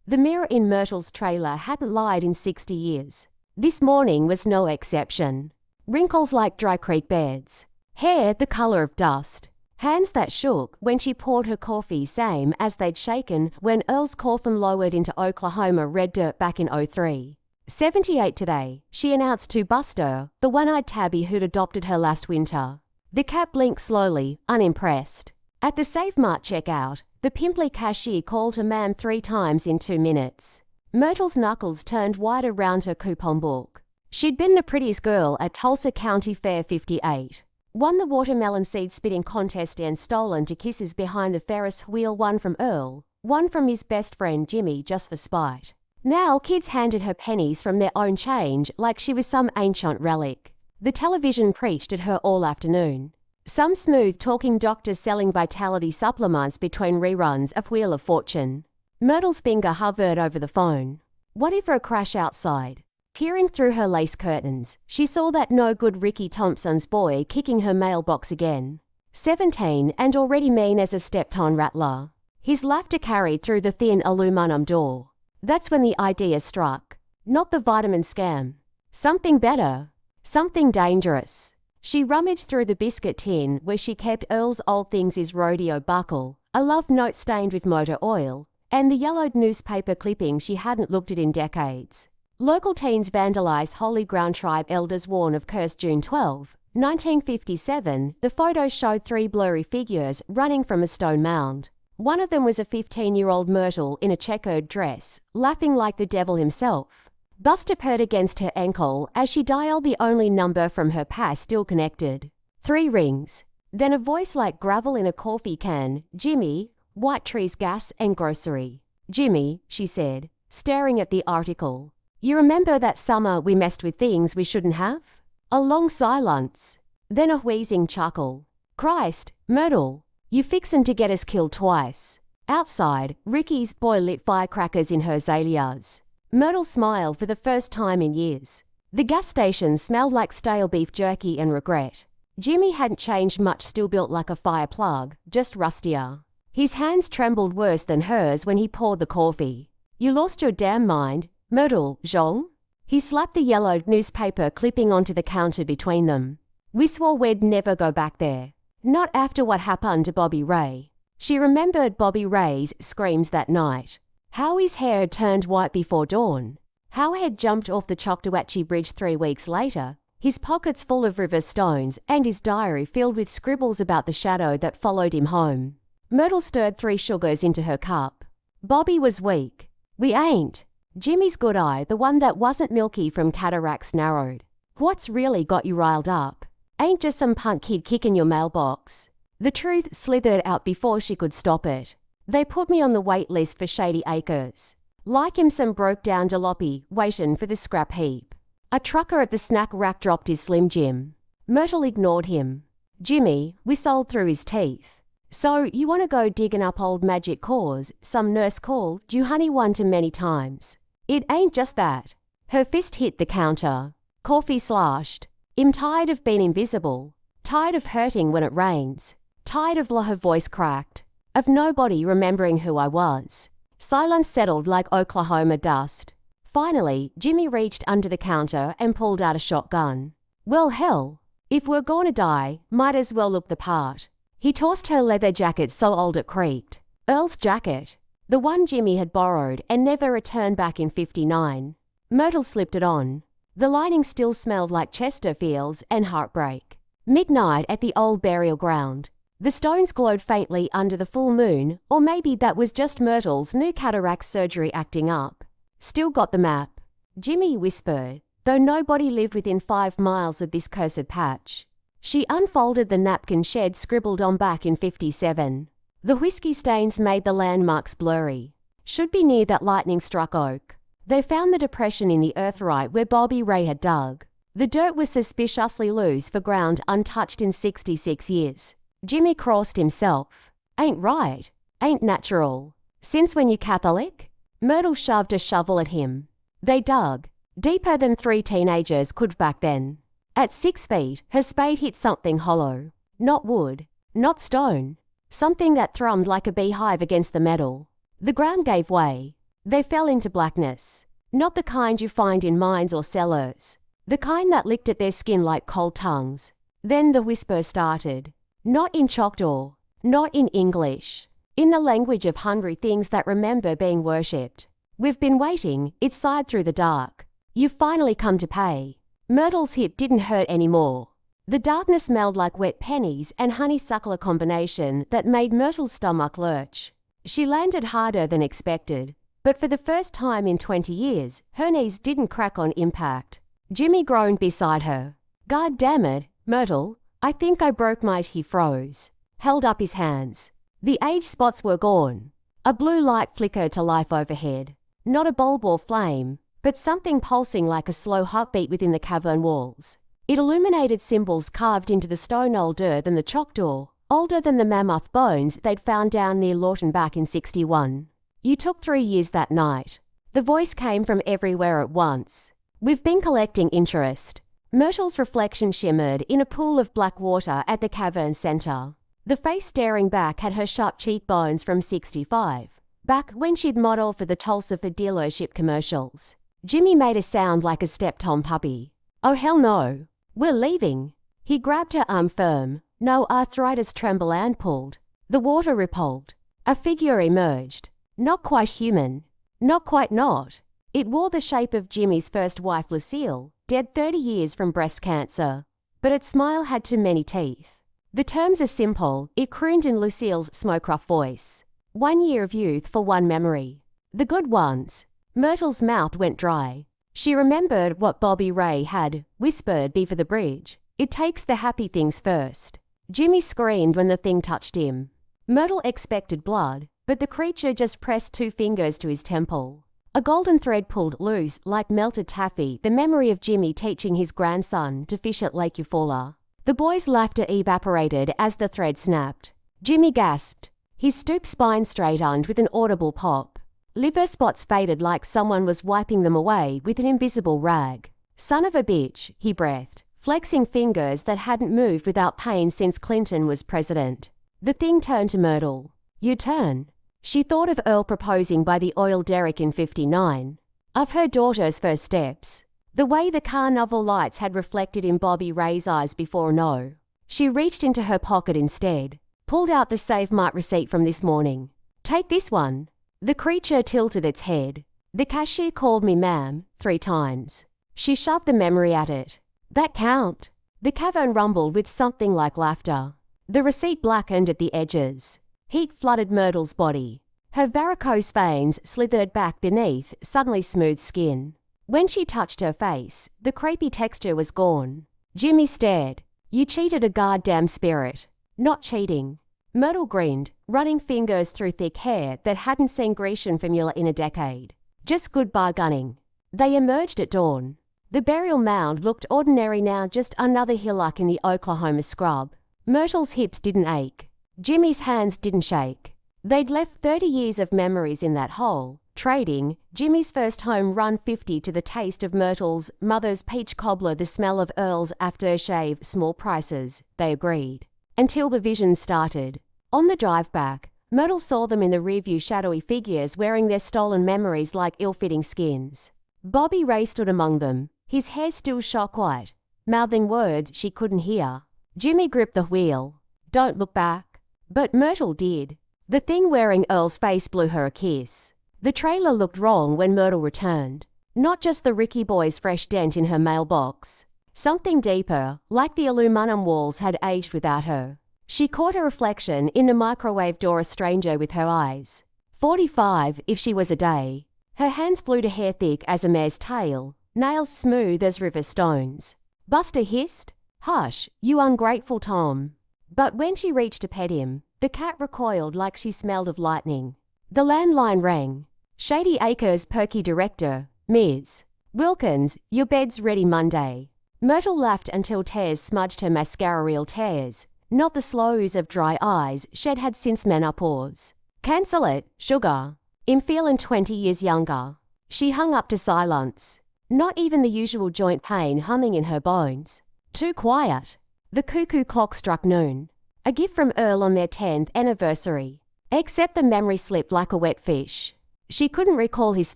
The mirror in Myrtle's trailer hadn't lied in 60 years. This morning was no exception. Wrinkles like dry creek beds. Hair the color of dust. Hands that shook when she poured her coffee, same as they'd shaken when Earl's coffin lowered into Oklahoma red dirt back in '03. 78 today, she announced to Buster, the one-eyed tabby who'd adopted her last winter. The cat blinked slowly, unimpressed. At the Save Mart checkout, the pimply cashier called her ma'am 3 times in 2 minutes. Myrtle's knuckles turned white around her coupon book. She'd been the prettiest girl at Tulsa County Fair 58. Won the watermelon seed spitting contest and stolen 2 kisses behind the Ferris wheel, one from Earl, one from his best friend Jimmy, just for spite. Now kids handed her pennies from their own change like she was some ancient relic. The television preached at her all afternoon. Some smooth-talking doctors selling vitality supplements between reruns of Wheel of Fortune. Myrtle's finger hovered over the phone. What if a crash outside? Peering through her lace curtains, she saw that no-good Ricky Thompson's boy kicking her mailbox again. 17 and already mean as a step-on rattler. His laughter carried through the thin aluminum door. That's when the idea struck. Not the vitamin scam. Something better. Something dangerous. She rummaged through the biscuit tin where she kept Earl's Old Things' rodeo buckle, a love note stained with motor oil, and the yellowed newspaper clipping she hadn't looked at in decades. Local teens vandalized Holy Ground tribe elders warn of cursed June 12, 1957. The photos showed 3 blurry figures running from a stone mound. One of them was a 15-year-old Myrtle in a checkered dress, laughing like the devil himself. Buster purred against her ankle as she dialed the only number from her past still connected. 3 rings. Then a voice like gravel in a coffee can. Jimmy, White Trees Gas and Grocery. Jimmy, she said, staring at the article. You remember that summer we messed with things we shouldn't have? A long silence. Then a wheezing chuckle. Christ, Myrtle, you fixin' to get us killed twice. Outside, Ricky's boy lit firecrackers in her azaleas. Myrtle smiled for the first time in years. The gas station smelled like stale beef jerky and regret. Jimmy hadn't changed much, still built like a fire plug, just rustier. His hands trembled worse than hers when he poured the coffee. You lost your damn mind, Myrtle, Jean? He slapped the yellowed newspaper clipping onto the counter between them. We swore we'd never go back there. Not after what happened to Bobby Ray. She remembered Bobby Ray's screams that night. How his hair had turned white before dawn. How he had jumped off the Choctaw Bridge 3 weeks later, his pockets full of river stones and his diary filled with scribbles about the shadow that followed him home. Myrtle stirred 3 sugars into her cup. Bobby was weak. We ain't. Jimmy's good eye, the one that wasn't milky from cataracts, narrowed. What's really got you riled up? Ain't just some punk kid kicking your mailbox. The truth slithered out before she could stop it. They put me on the wait list for Shady Acres. Like him, some broke-down jalopy waitin' for the scrap heap. A trucker at the snack rack dropped his Slim Jim. Myrtle ignored him. Jimmy whistled through his teeth. So you want to go digging up old magic cores some nurse called you honey one too many times. It ain't just that. Her fist hit the counter. Coffee sloshed. I'm tired of being invisible. Tired of hurting when it rains. Tired of her voice cracked. Of nobody remembering who I was. Silence settled like Oklahoma dust. Finally, Jimmy reached under the counter and pulled out a shotgun. Well, hell. If we're going to die, might as well look the part. He tossed her leather jacket so old it creaked. Earl's jacket. The one Jimmy had borrowed and never returned back in '59. Myrtle slipped it on. The lining still smelled like Chesterfields and heartbreak. Midnight at the old burial ground. The stones glowed faintly under the full moon, or maybe that was just Myrtle's new cataract surgery acting up. Still got the map. Jimmy whispered, though nobody lived within 5 miles of this cursed patch. She unfolded the napkin she'd scribbled on back in '57. The whiskey stains made the landmarks blurry. Should be near that lightning-struck oak. They found the depression in the earth right where Bobby Ray had dug. The dirt was suspiciously loose for ground untouched in 66 years. Jimmy crossed himself. Ain't right. Ain't natural. Since when you Catholic? Myrtle shoved a shovel at him. They dug. Deeper than 3 teenagers could back then. At 6 feet, her spade hit something hollow. Not wood. Not stone. Something that thrummed like a beehive against the metal. The ground gave way. They fell into blackness. Not the kind you find in mines or cellars. The kind that licked at their skin like cold tongues. Then the whisper started. Not in Choctaw. Not in English. In the language of hungry things that remember being worshipped. We've been waiting, it sighed through the dark. You've finally come to pay. Myrtle's hip didn't hurt anymore. The darkness smelled like wet pennies and honeysuckle, a combination that made Myrtle's stomach lurch. She landed harder than expected, but for the first time in 20 years, her knees didn't crack on impact. Jimmy groaned beside her. God damn it, Myrtle, I think I broke my... He froze. Held up his hands. The age spots were gone. A blue light flickered to life overhead. Not a bulb or flame, but something pulsing like a slow heartbeat within the cavern walls. It illuminated symbols carved into the stone older than the Choctaw, older than the mammoth bones they'd found down near Lawton back in '61. You took 3 years that night. The voice came from everywhere at once. We've been collecting interest. Myrtle's reflection shimmered in a pool of black water at the cavern center. The face staring back had her sharp cheekbones from '65, back when she'd modeled for the Tulsa Ford dealership commercials. Jimmy made a sound like a step-tom puppy. Oh hell no. We're leaving. He grabbed her arm firm. No arthritis tremble and pulled. The water rippled. A figure emerged. Not quite human. Not quite not. It wore the shape of Jimmy's first wife Lucille, dead 30 years from breast cancer. But its smile had too many teeth. The terms are simple, it crooned in Lucille's smoke-rough voice. 1 year of youth for one memory. The good ones. Myrtle's mouth went dry. She remembered what Bobby Ray had whispered before the bridge. It takes the happy things first. Jimmy screamed when the thing touched him. Myrtle expected blood, but the creature just pressed 2 fingers to his temple. A golden thread pulled loose like melted taffy, the memory of Jimmy teaching his grandson to fish at Lake Eufaula. The boy's laughter evaporated as the thread snapped. Jimmy gasped, his stooped spine straightened with an audible pop. Liver spots faded like someone was wiping them away with an invisible rag. Son of a bitch, he breathed, flexing fingers that hadn't moved without pain since Clinton was president. The thing turned to Myrtle. You turn. She thought of Earl proposing by the oil derrick in '59, of her daughter's first steps, the way the carnival lights had reflected in Bobby Ray's eyes before no. She reached into her pocket instead, pulled out the Save Mart receipt from this morning. Take this one. The creature tilted its head. The cashier called me ma'am 3 times. She shoved the memory at it. That count. The cavern rumbled with something like laughter. The receipt blackened at the edges. Heat flooded Myrtle's body. Her varicose veins slithered back beneath suddenly smooth skin. When she touched her face, the crepey texture was gone. Jimmy stared. You cheated a goddamn spirit. Not cheating. Myrtle grinned, running fingers through thick hair that hadn't seen Grecian formula in a decade. Just good bargunning. They emerged at dawn. The burial mound looked ordinary now, just another hillock in the Oklahoma scrub. Myrtle's hips didn't ache. Jimmy's hands didn't shake. They'd left 30 years of memories in that hole, trading Jimmy's first home run 50 to the taste of Myrtle's mother's peach cobbler, the smell of Earl's aftershave, small prices, they agreed. Until the vision started. On the drive back, Myrtle saw them in the rearview, shadowy figures wearing their stolen memories like ill-fitting skins. Bobby Ray stood among them, his hair still shock white, mouthing words she couldn't hear. Jimmy gripped the wheel. Don't look back. But Myrtle did. The thing wearing Earl's face blew her a kiss. The trailer looked wrong when Myrtle returned. Not just the Ricky boy's fresh dent in her mailbox. Something deeper, like the aluminum walls, had aged without her. She caught her reflection in the microwave door, a stranger with her eyes. 45 if she was a day. Her hands flew to hair thick as a mare's tail, nails smooth as river stones. Buster hissed, Hush, you ungrateful Tom. But when she reached to pet him, the cat recoiled like she smelled of lightning. The landline rang. Shady Acres perky director, Ms. Wilkins, your bed's ready Monday. Myrtle laughed until tears smudged her mascara, real tears, not the slows of dry eyes shed had since menopause. Cancel it, sugar. I'm feeling 20 years younger. She hung up to silence. Not even the usual joint pain humming in her bones. Too quiet. The cuckoo clock struck noon. A gift from Earl on their 10th anniversary. Except the memory slipped like a wet fish. She couldn't recall his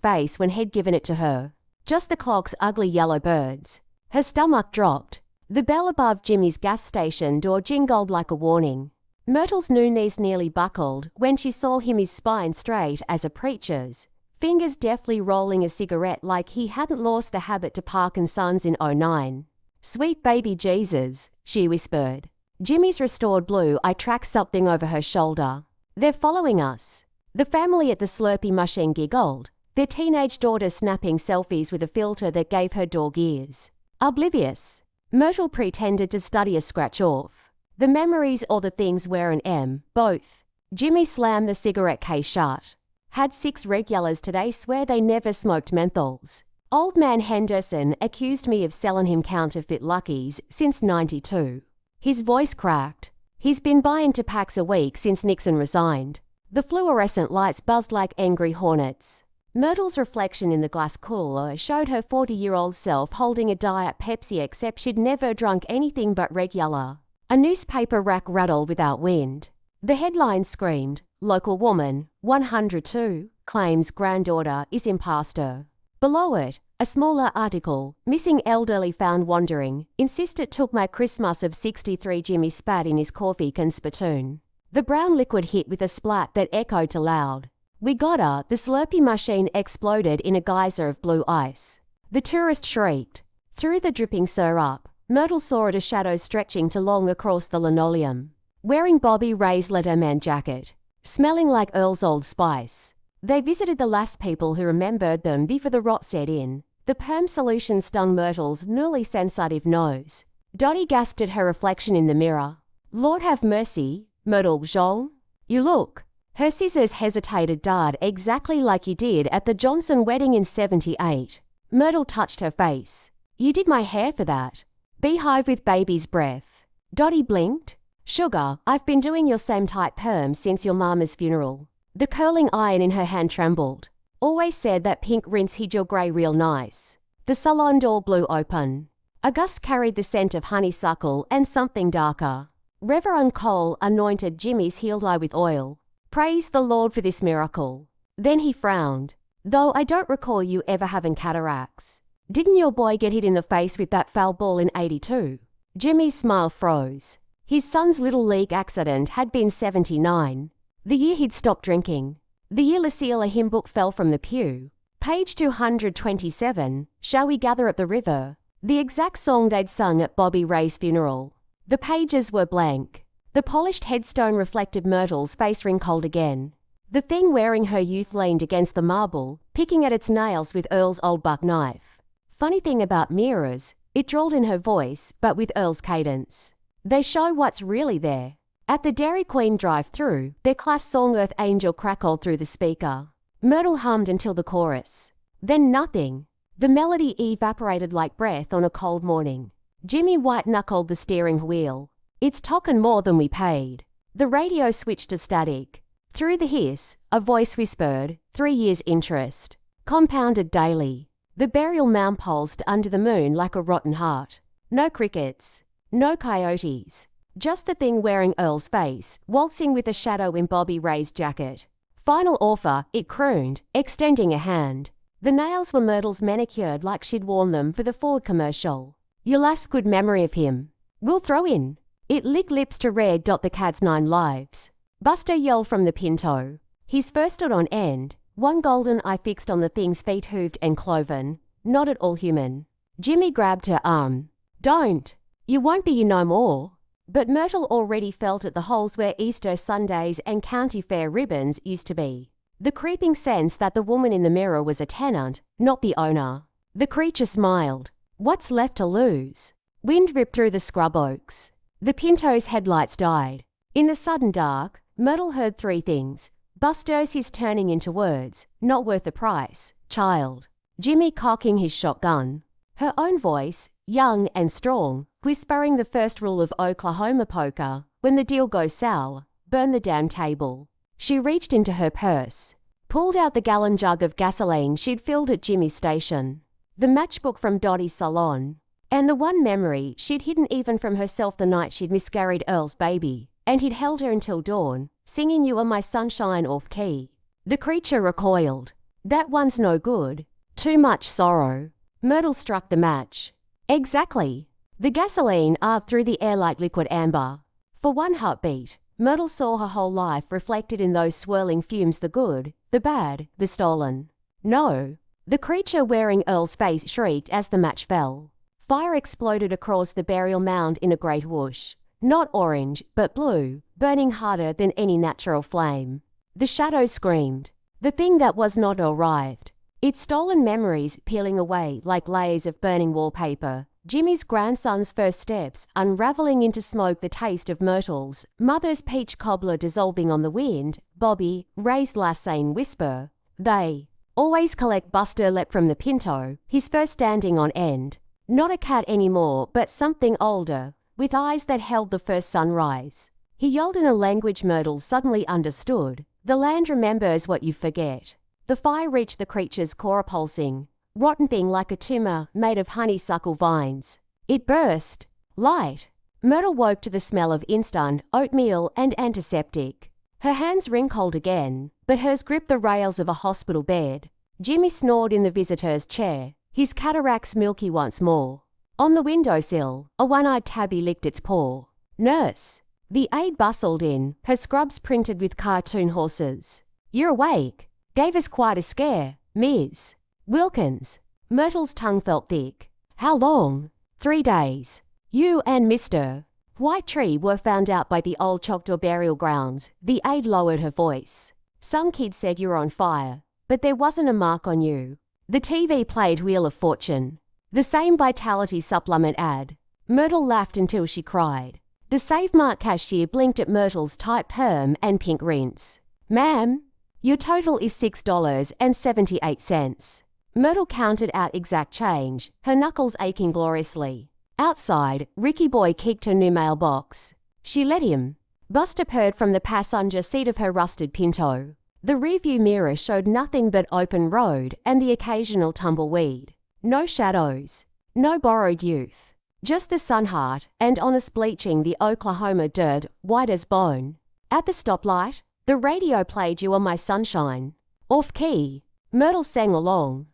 face when he'd given it to her. Just the clock's ugly yellow birds. Her stomach dropped. The bell above Jimmy's gas station door jingled like a warning. Myrtle's new knees nearly buckled when she saw him, his spine straight as a preacher's, fingers deftly rolling a cigarette like he hadn't lost the habit to Park & Sons in '09. "Sweet baby Jesus," she whispered. Jimmy's restored blue eye tracked something over her shoulder. "They're following us." The family at the Slurpee machine giggled, their teenage daughter snapping selfies with a filter that gave her dog ears. Oblivious, Myrtle pretended to study a scratch off. The memories or the things were an M, both. Jimmy slammed the cigarette case shut. "Had 6 regulars today swear they never smoked menthols. Old man Henderson accused me of selling him counterfeit Luckies since '92. His voice cracked. He's been buying 2 packs a week since Nixon resigned. The fluorescent lights buzzed like angry hornets. Myrtle's reflection in the glass cooler showed her 40-year-old self holding a Diet Pepsi, except she'd never drunk anything but regular. A newspaper rack rattled without wind. The headline screamed, "Local woman, 102, claims granddaughter is imposter." Below it, a smaller article, "Missing elderly found wandering, insisted took my Christmas of '63." Jimmy spat in his coffee can spittoon. The brown liquid hit with a splat that echoed to loud. "We got her." The Slurpee machine exploded in a geyser of blue ice. The tourist shrieked. Through the dripping syrup, Myrtle saw it, a shadow stretching to long across the linoleum. Wearing Bobby Ray's Letterman jacket, smelling like Earl's Old Spice. They visited the last people who remembered them before the rot set in. The perm solution stung Myrtle's newly sensitive nose. Dottie gasped at her reflection in the mirror. "Lord have mercy, Myrtle Jean. You look." Her scissors hesitated. "Dad, exactly like you did at the Johnson wedding in '78. Myrtle touched her face. "You did my hair for that. Beehive with baby's breath." Dottie blinked. "Sugar, I've been doing your same tight perm since your mama's funeral." The curling iron in her hand trembled. "Always said that pink rinse hid your grey real nice." The salon door blew open. A gust carried the scent of honeysuckle and something darker. Reverend Cole anointed Jimmy's healed eye with oil. "Praise the Lord for this miracle." Then he frowned. "Though I don't recall you ever having cataracts. Didn't your boy get hit in the face with that foul ball in '82? Jimmy's smile froze. His son's Little League accident had been '79. The year he'd stopped drinking. The year Lucille, a hymn book fell from the pew. Page 227, "Shall we gather at the river?" The exact song they'd sung at Bobby Ray's funeral. The pages were blank. The polished headstone reflected Myrtle's face wrinkled again. The thing wearing her youth leaned against the marble, picking at its nails with Earl's old buck knife. "Funny thing about mirrors," it drawled in her voice, but with Earl's cadence. "They show what's really there." At the Dairy Queen drive-through, their class song Earth Angel crackled through the speaker. Myrtle hummed until the chorus. Then nothing. The melody evaporated like breath on a cold morning. Jimmy white-knuckled the steering wheel. "It's talkin' more than we paid." The radio switched to static. Through the hiss, a voice whispered, 3 years' interest. Compounded daily. The burial mound pulsed under the moon like a rotten heart. No crickets. No coyotes. Just the thing wearing Earl's face, waltzing with a shadow in Bobby Ray's jacket. "Final offer," it crooned, extending a hand. The nails were Myrtle's, manicured like she'd worn them for the Ford commercial. "Your last good memory of him. We'll throw in." It licked lips to read the cat's 9 lives. Buster yelled from the Pinto. His fur stood on end, one golden eye fixed on the thing's feet, hooved and cloven, not at all human. Jimmy grabbed her arm. "Don't. You won't be you no more." But Myrtle already felt at the holes where Easter Sundays and county fair ribbons used to be. The creeping sense that the woman in the mirror was a tenant, not the owner. The creature smiled. "What's left to lose?" Wind ripped through the scrub oaks. The Pinto's headlights died. In the sudden dark, Myrtle heard 3 things. Buster's his turning into words, "Not worth the price," "Child." Jimmy cocking his shotgun. Her own voice, young and strong, whispering the first rule of Oklahoma poker, "When the deal goes sour, burn the damn table." She reached into her purse, pulled out the gallon jug of gasoline she'd filled at Jimmy's station, the matchbook from Dottie's salon, and the one memory she'd hidden even from herself the night she'd miscarried Earl's baby, and he'd held her until dawn, singing "You Are My Sunshine" off key. The creature recoiled. That one's no good. Too much sorrow. Myrtle struck the match. Exactly. The gasoline arced through the air like liquid amber. For one heartbeat, Myrtle saw her whole life reflected in those swirling fumes, the good, the bad, the stolen. No. The creature wearing Earl's face shrieked as the match fell. Fire exploded across the burial mound in a great whoosh. Not orange, but blue, burning harder than any natural flame. The shadows screamed. The thing that was not arrived. Its stolen memories peeling away like layers of burning wallpaper. Jimmy's grandson's first steps unraveling into smoke, the taste of Myrtle's mother's peach cobbler dissolving on the wind. Bobby raised lassane whisper. They always collect. Buster leapt from the pinto, his fur standing on end. Not a cat anymore, but something older, with eyes that held the first sunrise. He yelled in a language Myrtle suddenly understood. The land remembers what you forget. The fire reached the creature's core, a pulsing, rotten thing like a tumor made of honeysuckle vines. It burst. Light. Myrtle woke to the smell of instant oatmeal and antiseptic. Her hands wrinkled again, but hers gripped the rails of a hospital bed. Jimmy snored in the visitor's chair, his cataracts milky once more. On the windowsill, a one-eyed tabby licked its paw. Nurse. The aide bustled in, her scrubs printed with cartoon horses. You're awake. Gave us quite a scare, Ms. Wilkins. Myrtle's tongue felt thick. How long? 3 days. You and Mr. Whitetree were found out by the old Choctaw burial grounds. The aide lowered her voice. Some kid said you were on fire, but there wasn't a mark on you. The TV played Wheel of Fortune. The same vitality supplement ad. Myrtle laughed until she cried. The Save Mart cashier blinked at Myrtle's tight perm and pink rinse. Ma'am, your total is $6.78. Myrtle counted out exact change, her knuckles aching gloriously. Outside, Ricky Boy kicked her new mailbox. She let him. Buster purred from the passenger seat of her rusted pinto. The rearview mirror showed nothing but open road and the occasional tumbleweed. No shadows. No borrowed youth. Just the sun heart and honest bleaching the Oklahoma dirt, white as bone. At the stoplight, the radio played You Are My Sunshine. Off key. Myrtle sang along.